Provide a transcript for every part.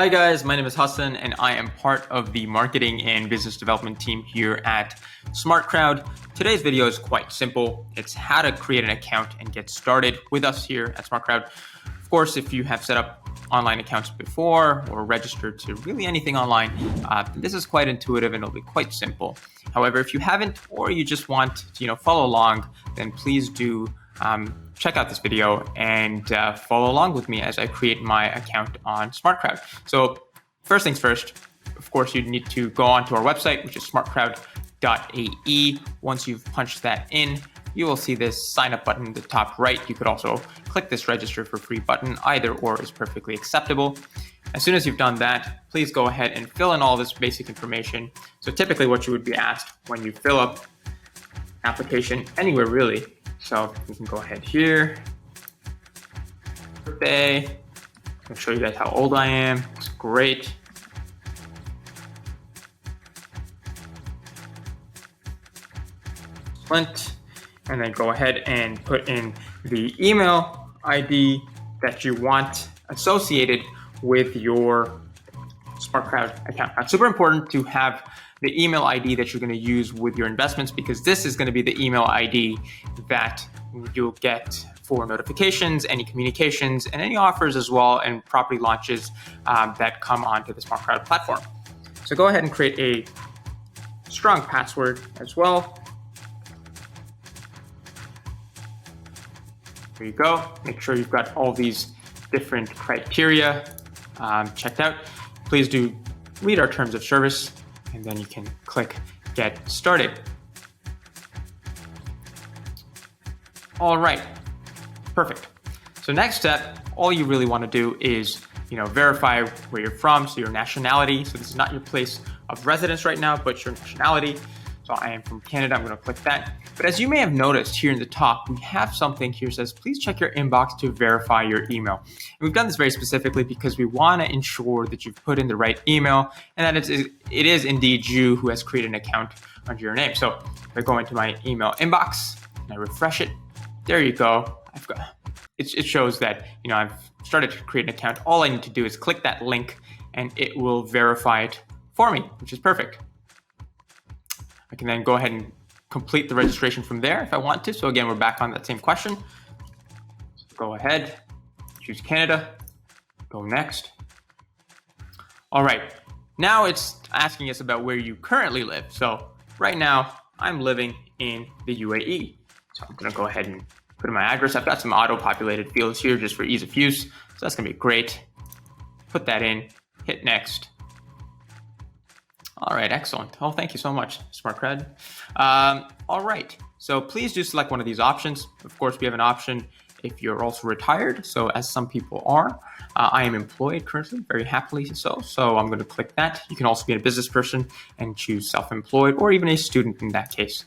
Hi guys, my name is Hassan and I am part of the marketing and business development team here at SmartCrowd. Today's video is quite simple. It's how to create an account and get started with us here at SmartCrowd. Of course, if you have set up online accounts before or registered to really anything online, this is quite intuitive and it'll be quite simple. However, if you haven't or you just want to follow along, then please do check out this video and follow along with me as I create my account on SmartCrowd. So first things first, of course, you need to go onto our website, which is SmartCrowd.ae. Once you've punched that in, you will see this sign up button in the top right. You could also click this register for free button. Either or is perfectly acceptable. As soon as you've done that, please go ahead and fill in all this basic information. So typically what you would be asked when you fill up application anywhere really. So we can go ahead here. Birthday. I'll show you guys how old I am. It's great. Excellent. And then go ahead and put in the email ID that you want associated with your SmartCrowd account. Now, it's super important to have the email ID that you're going to use with your investments, because this is going to be the email ID that you'll get for notifications, any communications, and any offers as well, and property launches that come onto the SmartCrowd platform. So go ahead and create a strong password as well. There you go. Make sure you've got all these different criteria checked out. Please do read our terms of service, and then you can click Get Started. All right, perfect. So next step, all you really want to do is verify where you're from, so your nationality. So this is not your place of residence right now, but your nationality. So I am from Canada, I'm going to click that. But as you may have noticed here in the top, we have something here that says, please check your inbox to verify your email. And we've done this very specifically because we want to ensure that you've put in the right email and that it is indeed you who has created an account under your name. So if I go into my email inbox and I refresh it, there you go. It shows that I've started to create an account. All I need to do is click that link and it will verify it for me, which is perfect. I can then go ahead and complete the registration from there if I want to. So again, we're back on that same question. So go ahead, choose Canada, go next. All right, now it's asking us about where you currently live. So right now I'm living in the UAE. So I'm gonna go ahead and put in my address. I've got some auto-populated fields here just for ease of use. So that's gonna be great. Put that in, hit next. All right, excellent. Oh, thank you so much, SmartCrowd. All right, so please do select one of these options. Of course, we have an option if you're also retired. So as some people are, I am employed currently, very happily so. So I'm going to click that. You can also be a business person and choose self-employed or even a student in that case.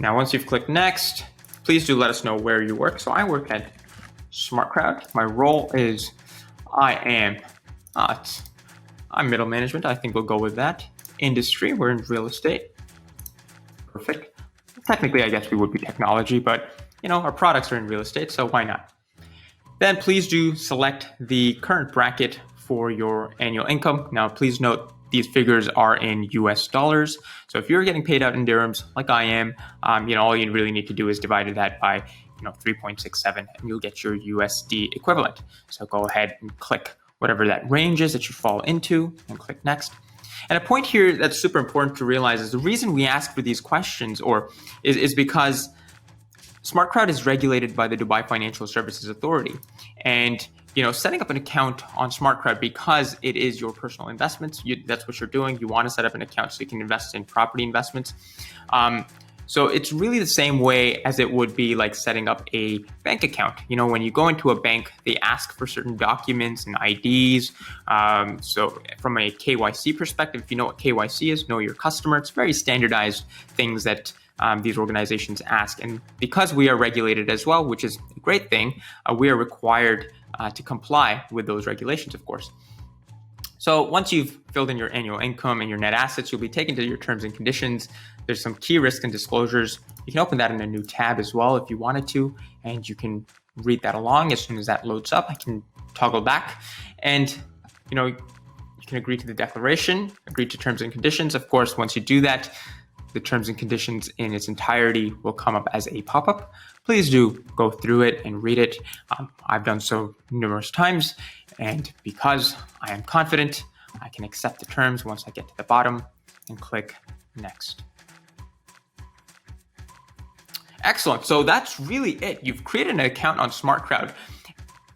Now, once you've clicked next, please do let us know where you work. So I work at SmartCrowd. My role is I'm middle management. I think we'll go with that. Industry, we're in real estate. Perfect. Technically, I guess we would be technology, but our products are in real estate, so why not? Then please do select the current bracket for your annual income. Now, please note these figures are in US dollars. So if you're getting paid out in dirhams like I am, all you really need to do is divide that by 3.67 and you'll get your USD equivalent. So go ahead and click whatever that range is that you fall into and click next. And a point here that's super important to realize is the reason we ask for these questions is because SmartCrowd is regulated by the Dubai Financial Services Authority. And setting up an account on SmartCrowd, because it is your personal investments, that's what you're doing. You want to set up an account so you can invest in property investments. So it's really the same way as it would be like setting up a bank account. When you go into a bank, they ask for certain documents and IDs. So from a KYC perspective, if you know what KYC is, know your customer, it's very standardized things that these organizations ask. And because we are regulated as well, which is a great thing, we are required to comply with those regulations, of course. So once you've filled in your annual income and your net assets, you'll be taken to your terms and conditions. There's some key risks and disclosures. You can open that in a new tab as well if you wanted to, and you can read that along. As soon as that loads up, I can toggle back, and you can agree to the declaration, agree to terms and conditions. Of course, once you do that, the terms and conditions in its entirety will come up as a pop-up. Please do go through it and read it. I've done so numerous times, and because I am confident, I can accept the terms once I get to the bottom and click next. Excellent. So that's really it. You've created an account on SmartCrowd.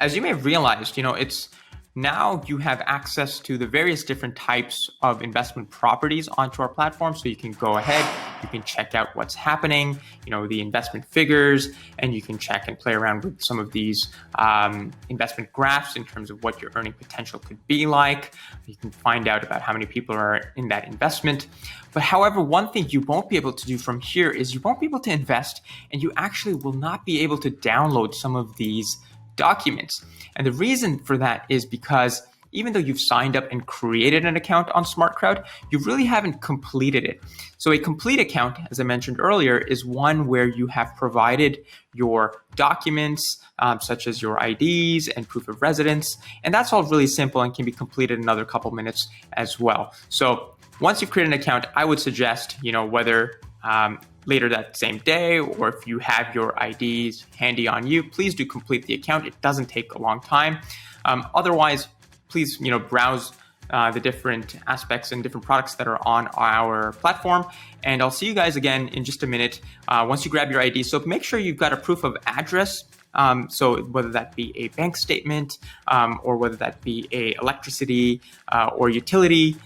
As you may have realized, it's now you have access to the various different types of investment properties onto our platform. So you can go ahead, you can check out what's happening, the investment figures, and you can check and play around with some of these investment graphs in terms of what your earning potential could be like. You can find out about how many people are in that investment. But however, one thing you won't be able to do from here is you won't be able to invest, and you actually will not be able to download some of these documents. And the reason for that is because even though you've signed up and created an account on SmartCrowd, you really haven't completed it. So a complete account, as I mentioned earlier, is one where you have provided your documents, such as your IDs and proof of residence. And that's all really simple and can be completed in another couple minutes as well. So once you've created an account, I would suggest, whether later that same day, or if you have your IDs handy on you, please do complete the account. It doesn't take a long time. Otherwise, please browse the different aspects and different products that are on our platform. And I'll see you guys again in just a minute once you grab your ID. So make sure you've got a proof of address. So whether that be a bank statement or whether that be a electricity or utility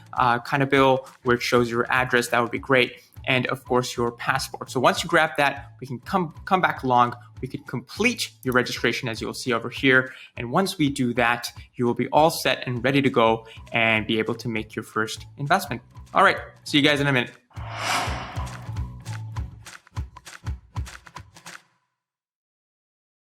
kind of bill where it shows your address, that would be great. And of course, your passport. So once you grab that, we can come back along. We can complete your registration, as you'll see over here. And once we do that, you will be all set and ready to go and be able to make your first investment. All right, see you guys in a minute.